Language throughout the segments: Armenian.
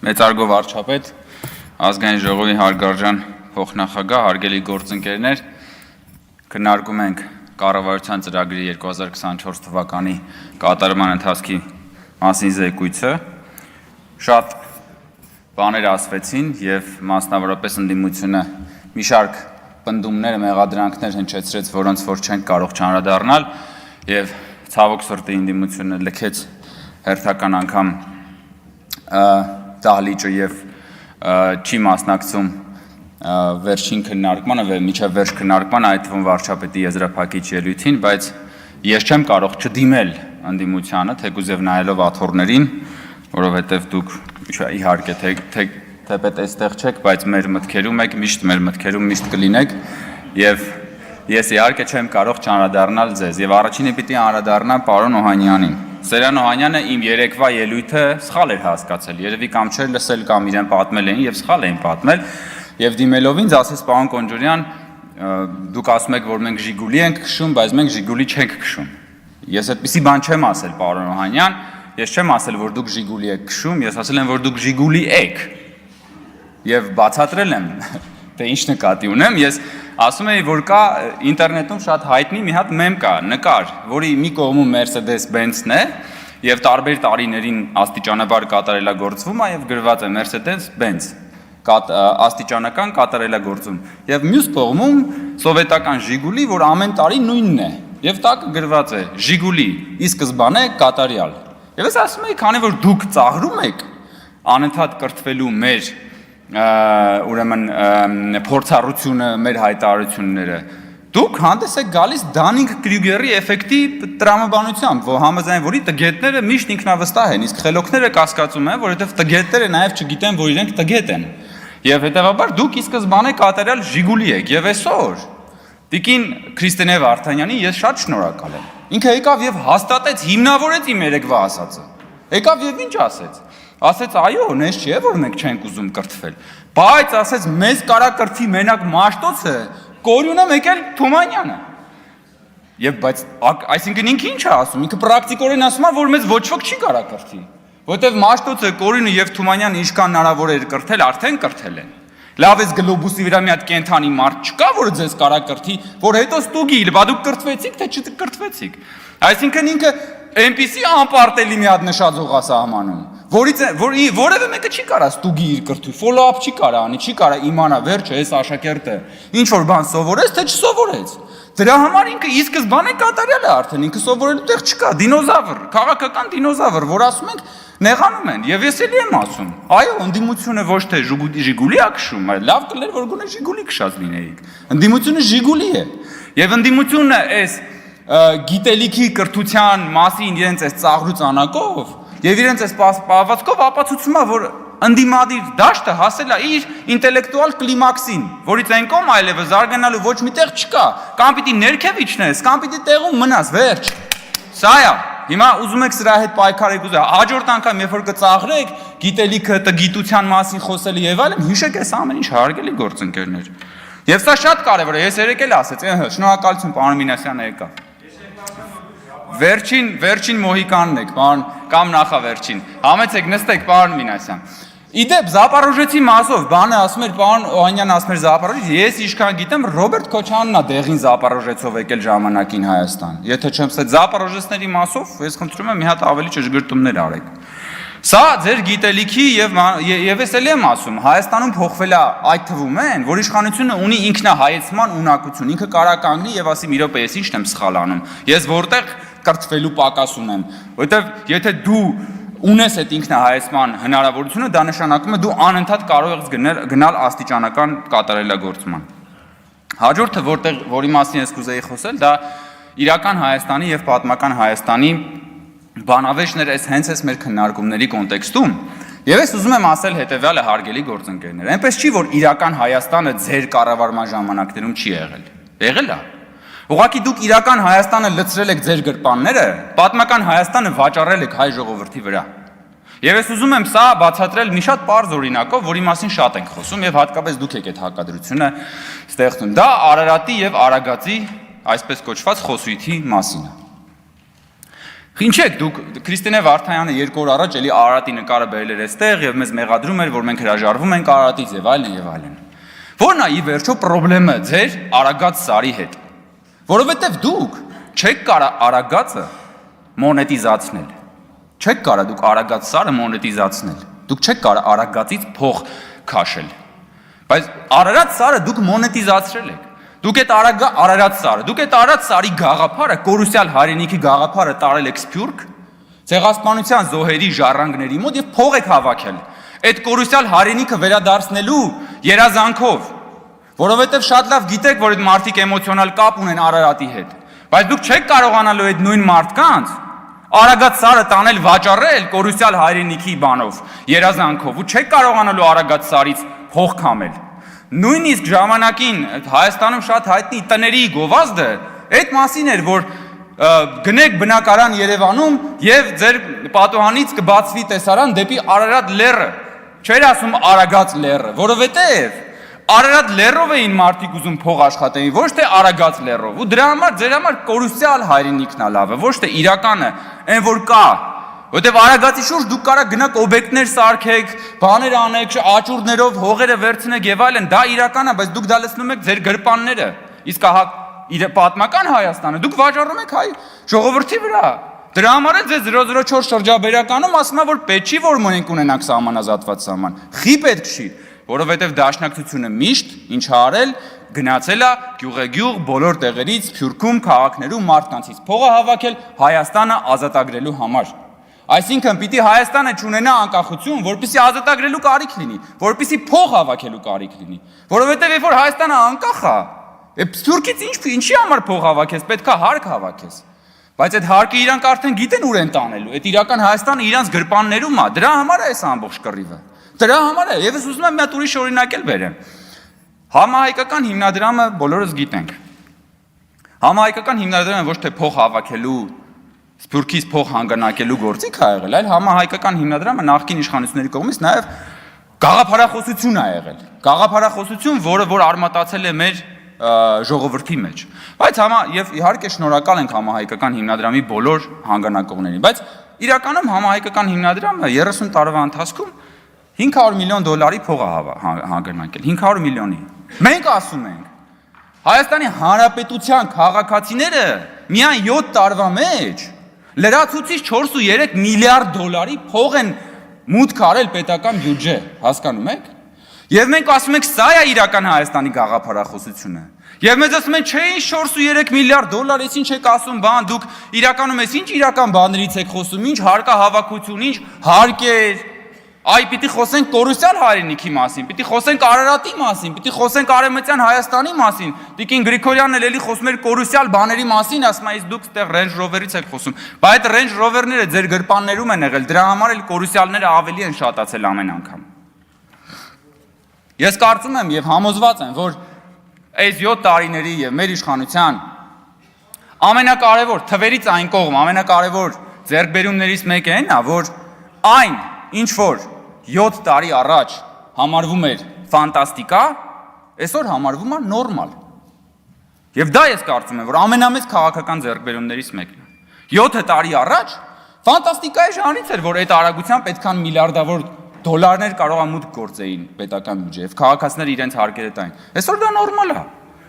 Մեծարգո վարչապետ, ազգային ժողովի հարգարժան փոխնախագահ, հարգելի գործընկերներ, քննարկում ենք կառավարության ծրագրի 2024 թվականի կատարման ընթացքի մասին զեկույցը։ Շատ բաներ ասվեցին եւ մասնավորապես ընդդիմությունը մի շարք պնդումներ, մեղադրանքներ հնչեցրեց, որոնց որ չենք կարող չանդրադառնալ եւ ցավոք սրտի ընդդիմությունը լքեց հերթական անգամ դահլիճը եւ չի մասնակցում վերջին քննարկմանը, միջև վերջ քննարկման, այդ թվում վարչապետի եզրափակիչ ելույթին, բայց ես չեմ կարող չդիմել ընդդիմությանը, թեկուզ եւ նայելով աթոռներին, որովհետեւ դուք իհարկե թեպետ այստեղ չեք, բայց մեր մտքերում եք, մեր մտքերում միշտ կլինեք եւ ես իհարկե չեմ կարող չանդրադառնալ ձեզ եւ առաջինը պիտի անդրադառնամ պարոն Օհանյանին։ Սերյան Օհանյանը իմ երեկվա ելույթը սխալ էր հասկացել, երևի կամ չէր լսել կամ իրեն պատմել էին եւ սխալ էին պատմել եւ դիմելով ինձ ասեց պարոն Կոնջորյան, դուք ասում եք, որ մենք Ժիգուլի ենք քշում, բայց մենք Ժիգուլի չենք քշում։ Ես այդպիսի բան չեմ ասել, պարոն Օհանյան, ես չեմ ասել, որ դուք Ժիգուլի եք քշում, ես ասել եմ, որ դուք Ժիգուլի եք։ Եվ բացատրել եմ, թե ինչ նկատի ունեմ, ես ասում էի, որ կա ինտերնետում շատ հայտնի մի հատ մեմ կա, նկար, որի մի կողմում Mercedes-Benz-ն է եւ տարբեր տարիներին աստիճանաբար կատարելագործվում է եւ գրված է Mercedes-Benz աստիճանական կատարելագործում եւ մյուս կողմում սովետական Ժիգուլի, որ ամեն տարի նույնն է եւ տակը գրված է Ժիգուլի, ի սկզբանե կատարյալ։ Եվ ես ասում էի, քանի որ դուք ծաղրում եք անընդհատ կրթվելու մեր ուրեմն փորձառությունը, մեր հայտարարությունները, դուք հանդես եք գալիս Դանինգ Կրյուգերի էֆեկտի տրամաբանությամբ, որ համաձայն որի տգետները միշտ ինքնավստահ են, իսկ խելոքները կասկածում են, որովհետև տգետները նաև չգիտեն, որ իրենք տգետ են։ Եվ հետևաբար դուք ի սկզբանե կատարյալ Ժիգուլի եք, եւ այսօր Տիկին Քրիստինե Վարդանյանին ես շատ շնորհակալ եմ։ Ինքը եկավ եւ հաստատեց, հիմնավորեց իմ երեկվա ասածը։ Եկավ եւ ինչ ասեց։ Ասեց այո, նես չէ, որ մենք չենք ուզում կրթվել, բայց ասեց մեզ կարա կրթի մենակ Մաշտոցը, Կորյունը եկել Թումանյանը։ Եվ բայց այսինքն ինքը ինչ է ասում, ինքը պրակտիկորեն ասում է, որ մեզ ոչ ոք չի կարա կրթի, որտեվ Մաշտոցը, Կորյունը եւ Թումանյանը ինչքան հնարավոր էր կրթել, արդեն կրթել են։ Լավ էս գլոբուսի վրա մի հատ կենթանի մարդ չկա, որը ձեզ կարա կրթի, որ հետո ստուգի, բա դուք կրթվեցիք, թե չկրթվեցիք։ Այսինքն ինքը այնպիսի անպարտելի մի հատ նշաձող է սահմանում, որևէ մեկը չի կարա ստուգի իր կրթի, follow-up չի կարա անի, չի կարա իմանա վերջը այս աշակերտը ինչ որ բան սովորեց, թե չսովորեց։ Դրա համար ինքը ի սկզբանե կատարյալ է արդեն, ինքը սովորելու տեղ չկա, դինոզավր, քաղաքական դինոզավր, որ ասում ենք նեղանում են, եւ ես էլի եմ ասում, այո, ընդդիմությունը ոչ թե Ժիգուլի է քշում, այլ լավ կլեր, որ գոնե Ժիգուլի քշած լինեիք։ Ընդդիմությունը Ժիգուլի է։ Եվ ընդդիմությունը այս գիտելիքի կրթության մասին իրենց այս ծաղրուց անակով եւ իրենց այս պահվածքով ապացուցում է, որ ընդդիմադիր դաշտը հասել է իր ինտելեկտուալ կլիմաքսին, որից այն կողմ այլևս զարգանալու ոչ մի տեղ չկա, կամ պիտի ներքև իջնես, կամ պիտի տեղում մնաս, վերջ։ Սա է։ Հիմա ուզում եք սրա հետ պայքարեք, հաջորդ անգամ երբ որ կծաղրեք, գիտելիքը, գիտության մասին խոսելը եւ այլն, հիշեք այս ամեն ինչ, հարգելի գործընկերներ։ Եվ սա շատ կարեւոր է, ես երեք էլ ասեցի, շնորհակալություն պարոն Մինասյանը եկավ։ Վերջին մոհիկանն եք, պարոն, կամ նախավերջին։ Համեցեք, նստեք, պարոն Մինասյան։ Իդեպ Զապարոժեցի մասով բանը ասում էր պարոն Օհանյանը ասում էր Զապարոժից, ես ինչքան գիտեմ Ռոբերտ Քոչանյանն է դեղին Զապարոժեցով եկել ժամանակին Հայաստան։ Եթե չեմ ստե Զապարոժեցների մասով, ես խնդրում եմ մի հատ ավելի ճշգրտումներ արեք։ Սա ձեր գիտելիքի եւ ես էլի եմ ասում, Հայաստանում փոխվել է այդ թվում են, որ իշխանությունը ունի ինքնահայեցման ունակություն, ինքը կարա կանգնի եւ ասի՝ «Մի րոպե, ես ի՞նչն եմ սխալ անում»։ Ես որտեղ կրթվելու պակաս ունեմ, որովհետեւ եթե դու ունես այդ ինքնահայեցման հնարավորությունը, դա նշանակում է դու անընդհատ կարող ես գնալ աստիճանական կատարելագործման։ Հաջորդը, որի մասին ես կուզեի խոսել, դա իրական Հայաստանի եւ պատմական Հայաստանի բանավեճներ հենց այս մեր քննարկումների կոնտեքստում։ Եվ ես ուզում եմ ասել հետեւյալը, հարգելի գործընկերներ, այնպես չի, որ իրական Հայաստանը ձեր կառավարման ժամանակներում չի եղել։ Եղել է։ Ուղղակի դուք իրական Հայաստանը լցրել եք ձեր գրպանները, պատմական Հայաստանը վաճառել եք հայ ժողովրդի վրա։ Եվ ես ուզում եմ սա բացատրել մի շատ պարզ օրինակով, որի մասին շատ ենք խոսում եւ հատկապես դուք եք այդ հակադրությունը ստեղծում։ Դա Արարատի եւ Արագածի, այսպես կոչված, խոսույթի մասին է։ Ինչեք դուք Քրիստինե Վարդայանը 2 օր առաջ էլի Արարատի նկարը բերել էր այստեղ եւ մեզ մեղադրում էր, որ մենք հրաժարվում ենք Արարատից եւ այլն եւ այլն։ Որն է ի վերջո խնդրեմը ձեր Արագած Սարի հետ։ Որովհետեւ դուք չեք կարող Արագածը մոնետիզացնել։ Չեք կարող դուք Արագած Սարը մոնետիզացնել։ Դուք չեք կարող Արագածից փող քաշել։ Բայց Արարատ Սարը դուք մոնետիզացրել եք։ Դուք այդ Արարատ Սարը, դուք այդ Արարատ Սարի գաղափարը, կորուսյալ հայրենիքի գաղափարը տարել եք Սփյուռք, ցեղասպանության զոհերի ժառանգների մոտ եւ փող եք հավաքել։ Այդ կորուսյալ հայրենիքը վերադարձնելու երազանքով, որովհետեւ շատ լավ գիտեք, որ այդ մարդիկ էմոցիոնալ կապ ունեն Արարատի հետ, բայց դուք չեք կարողանալու այդ նույն մարդկանց Արագած Սարը տանել վաճառել կորուսյալ հայրենիքի բանով, երազանքով, ու չեք կարողանալու Արագած Սարից փող քամել։ Նույնիսկ ժամանակին Հայաստանում շատ հայտնի տների գովազդը այդ մասին էր, որ գնեք բնակարան Երևանում եւ ձեր պատուհանից կբացվի տեսարան դեպի Արարատ լեռը, չէր ասում Արագած լեռը, որովհետեւ Արարատ լեռով էին մարդիկ ուզում փող աշխատեին, ոչ թե Արագած լեռով, ու դրա համար ձեր համար կորուսյալ հայրենիքն է լավը, ոչ թե իրականը, այն որ կա։ Որտեւ Արագածի շուրջ դուք կարա գնաք օբյեկտներ սարքեք, բաներ անեք, աճուրդներով հողերը վերցնեք եւ այլն, դա իրական է, բայց դուք դա լցնում եք ձեր գրպանները։ Իսկ ահա պատմական Հայաստանը դուք վաճառում եք հայ ժողովրդի վրա։ Դրա համար է ձեզ 004 շրջաբերականում ասում է, որ պետք չի որ մենք ունենանք սահմանազատված սահման։ Խի պետք չի, որովհետեւ դաշնակցությունը միշտ ինչ արել, գնացել է գյուղեգյուղ բոլոր տեղերից, Սփյուռքում, քաղաքներում մարդկանցից փողը հավաքել Հայաստանը ազատագրելու համար։ Այսինքն պիտի Հայաստանը չունենա անկախություն, որպեսզի ազատագրելու կարիք լինի, որպեսզի փող հավաքելու կարիք լինի, որովհետև երբ որ Հայաստանը անկախ է, Սփյուռքից ինչի համար փող հավաքես, պետքա հարկ հավաքես։ Բայց այդ հարկը իրանք արդեն գիտեն ուր են տանելու, այդ իրական Հայաստանը իրանց գրպաններում է, դրա համար է այս ամբողջ կռիվը։ Դրա համար է, եւ ես ուզում եմ մի հատ ուրիշ օրինակ էլ բերեմ։ Համահայկական հիմնադրամը բոլորս գիտենք։ Համահայկական հիմնադրամը ոչ թե փող հավաքելու Սփյուռքից փող հանգանակելու գործիք ա եղել, այլ համահայկական հիմնադրամը նախկին իշխանությունների կողմից նաև գաղափարախոսություն ա եղել։ Գաղափարախոսություն, որը որ արմատացել է մեր ժողովրդի մեջ։ Բայց եւ իհարկե շնորհակալ ենք համահայկական հիմնադրամի բոլոր հանգանակողներին, բայց իրականում համահայկական հիմնադրամը 30 տարվա ընթացքում $500 միլիոն փող ա հանգանակել, 500 միլիոնի։ Մենք ասում ենք Հայաստանի Հանրապետության քաղաքացիները միայն 7 տարվա մեջ լրացուցիչ 4.3 միլիարդ $, փող են մուտք արել պետական բյուջե, հասկանում եք։ Եվ մենք ասում ենք, սա է իրական Հայաստանի գաղափարախոսությունը։ Եվ մեզ ասում են, չէ, ինչ 4.3 միլիարդ $, ես ինչ եք ասում, բան, դուք իրականում ես ինչ իրական բաներից եք խոսում, ինչ հարկահավաքություն, ինչ հարկեր։ Այ պիտի խոսենք կորուսյալ հայրենիքի մասին, պիտի խոսենք Արարատի մասին, պիտի խոսենք Արևմտյան Հայաստանի մասին։ Տիկին Գրիգորյանն էլ էլի խոսում էր կորուսյալ բաների մասին, ասում է, իսկ դուք այդտեղ Range Rover-ից եք խոսում։ Բայց այդ Range Rover-ները ձեր գրպաններում են եղել, դրա համար էլ կորուսյալները ավելի են շատացել ամեն անգամ։ Ես կարծում եմ եւ համոզված եմ, որ այս 7 տարիների եւ մեր իշխանության ամենակարևոր թվերից այն կողմ, ամենակարևոր ձեռքբերումներից մեկը այն է, որ այն ինչ որ 7 տարի առաջ համարվում էր ֆանտաստիկա, այսօր համարվում է նորմալ։ Եվ դա ես կարծում եմ, որ ամենամեծ քաղաքական ձեռքբերումներից մեկն է։ 7 տարի առաջ ֆանտաստիկայի ժանրից էր, որ այդ արագությամբ այդքան միլիարդավոր դոլարներ կարող է մուտք գործեին պետական բյուջե, եւ քաղաքացիները իրենց հարկերը տային։ Այսօր դա նորմալ է։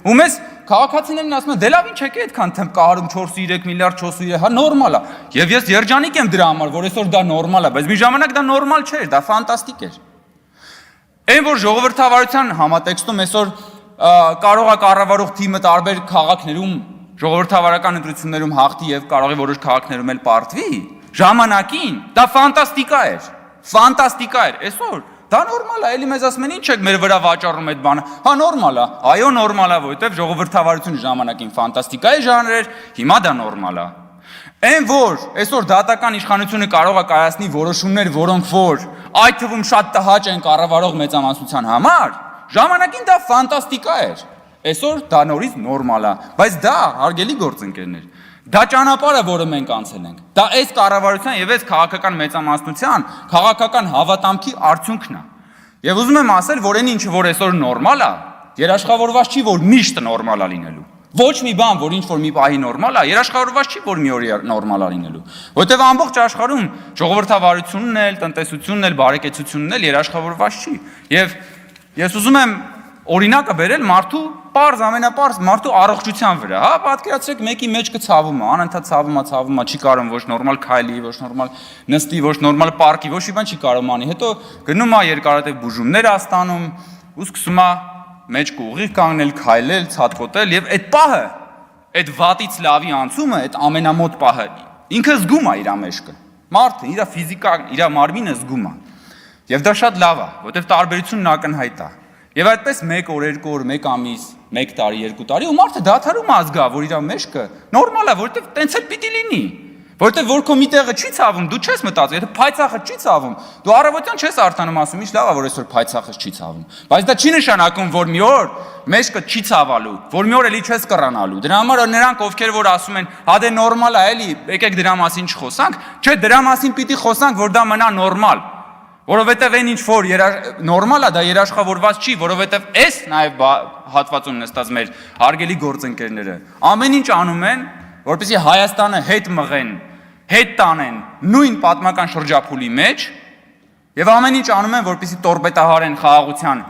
Ու մեզ քաղաքացիներն ասում են, դե լավ ինչ եք այդքան կահարում 4.3 միլիարդ, 4.3, հա նորմալ է։ Եվ ես երջանիկ եմ դրա համար, որ այսօր դա նորմալ է, բայց մի ժամանակ դա նորմալ չէր, դա ֆանտաստիկ էր։ Այն որ ժողովրդավարության համատեքստում այսօր կարող է կառավարող թիմը տարբեր քաղաքներում ժողովրդավարական ընտրություններում հաղթի եւ կարող է որոշ քաղաքներում էլ պարտվի, ժամանակին դա ֆանտաստիկա էր։ Ֆանտաստիկա էր, այսօր դա նորմալ է, էլի մեզ ասում են ինչ եք մեր վրա վաճառում այդ բանը։ Հա նորմալ է, այո նորմալ է, որովհետև ժողովրդավարությունը ժամանակին ֆանտաստիկայի ժանր էր, հիմա դա նորմալ է։ Այն որ այսօր դատական իշխանությունը կարող է կայացնի որոշումներ, որոնք որ այդ թվում շատ տհաճ են կառավարող մեծամասնության համար, ժամանակին դա ֆանտաստիկա էր։ Այսօր դա նորից նորմալ է, բայց դա հարգելի գործընկերներ, դա ճանապարհը, որը մենք անցել ենք։ Դա այս կառավարության եւ այս քաղաքական մեծամասնության քաղաքական հավատամքի արդյունքն է։ Եվ ուզում եմ ասել, որ այն ինչը որ այսօր նորմալ է, երաշխավորված չի, որ միշտ նորմալ է լինելու։ Ոչ մի բան, որ ինչ որ մի պահի նորմալ է, երաշխավորված չի, որ մի օր նորմալ լինելու։ Որտեվ ամբողջ աշխարհում ժողովրդավարությունն էլ, տնտեսությունն էլ, բարեկեցությունն էլ երաշխավորված չի։ Եվ ես ուզում եմ օրինակը բերել մարդու պարզ ամենապարզ մարդու առողջության վրա, հա, պատկերացրեք մեկի մեջքը ցավում է, անընդհատ ցավում է, չի կարող ոչ նորմալ քայլի, ոչ նորմալ նստի, ոչ նորմալ պարկի, ոչ մի բան չի կարող անի։ Հետո գնում է երկարատև բուժումներ է ստանում, ու սկսում է մեջքը ուղիղ կանգնել, քայլել, ցատկոտել եւ այդ պահը, այդ վատից լավի անցումը, այդ ամենամոտ պահը ինքը զգում է իր մեջքը։ Մարդը իր ֆիզիկան, իր մարմինը զգում է։ Եվ դա շատ լավ է, որովհետեւ տարբերությունն ակնհայտ է։ Եվ այդպես 1 օր, 2 օր, 1 ամիս, 1 տարի, 2 տարի ու մարդը դադարում է զգա, որ իր մեջքը նորմալ է, որովհետեւ տենց էլ պիտի լինի։ Որովհետեւ որ քո մի տեղը չի ցավում, դու չես մտածում, եթե փայծախը չի ցավում, դու առավոտյան չես արտանում ասում, ինչ լավ է, որ այսօր փայծախը չի ցավում։ Բայց դա չի նշանակում, որ մի օր մեջքը չի ցավալու, որ մի օր էլի չես կռանալու։ Դրա համար նրանք, ովքեր որ ասում են, հա դե նորմալ է, էլի, եկեք դրա մասին չխոսանք, չէ, դրա մասին պիտի խոսանք, որ դա մնա նորմալ։ Որովհետև այն ինչ որ նորմալ է, դա երաշխավորված չի, որովհետև այս նաև հատվածում նստած մեր հարգելի գործընկերները ամեն ինչ անում են, որպեսզի Հայաստանը հետ մղեն, հետ տանեն նույն պատմական շրջափուլի մեջ եւ ամեն ինչ անում են, որպեսզի տորպետահարեն խաղաղության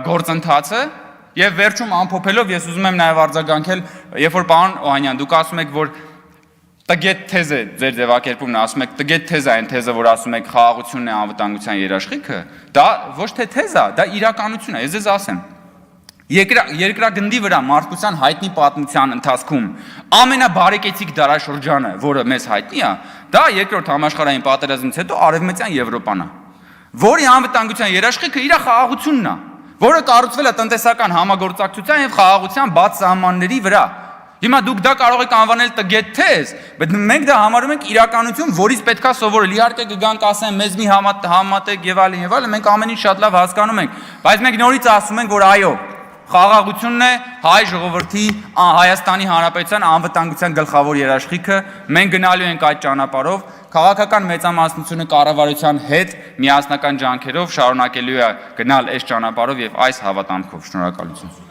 գործընթացը եւ վերջում ամփոփելով ես ուզում եմ նաև արձագանքել, երբ որ պարոն Օհանյան դուք ասում եք, որ տգետ թեզ է ձեր ձևակերպումն ասում եք, տգետ թեզ է այն թեզը, որ ասում եք խաղաղությունն է անվտանգության երաշխիքը, դա ոչ թե թեզ է, դա իրականություն է, ես ձեզ ասեմ։ Երկրագնդի վրա մարդկության հայտնի պատմության ընթացքում ամենաբարեկեցիկ դարաշրջանը, որը մեզ հայտնի է, դա երկրորդ համաշխարհային պատերազմից հետո Արևմտյան Եվրոպան է, որի անվտանգության երաշխիքը իր խաղաղությունն է, որը կառուցվել է տնտեսական համագործակցության եւ խաղաղության բաց սահմանների վրա։ Հիմա դուք դա կարող եք անվանել տգետ թեզ, բայց մենք դա համարում ենք իրականություն, որից պետքա սովորել։ Իհարկե կգանք ասեն մեզ մի համատեք եւ այլն, մենք ամեն ինչ շատ լավ հասկանում ենք, բայց մենք նորից ասում ենք, որ այո, խաղաղությունն է հայ ժողովրդի Հայաստանի Հանրապետության անվտանգության գլխավոր երաշխիքը, մենք գնալու ենք այդ ճանապարհով, քաղաքական մեծամասնությունը կառավարության հետ միասնական ջանքերով շարունակելու է գնալ այս ճանապարհով եւ այս հավատամքով։ Շնորհակալություն։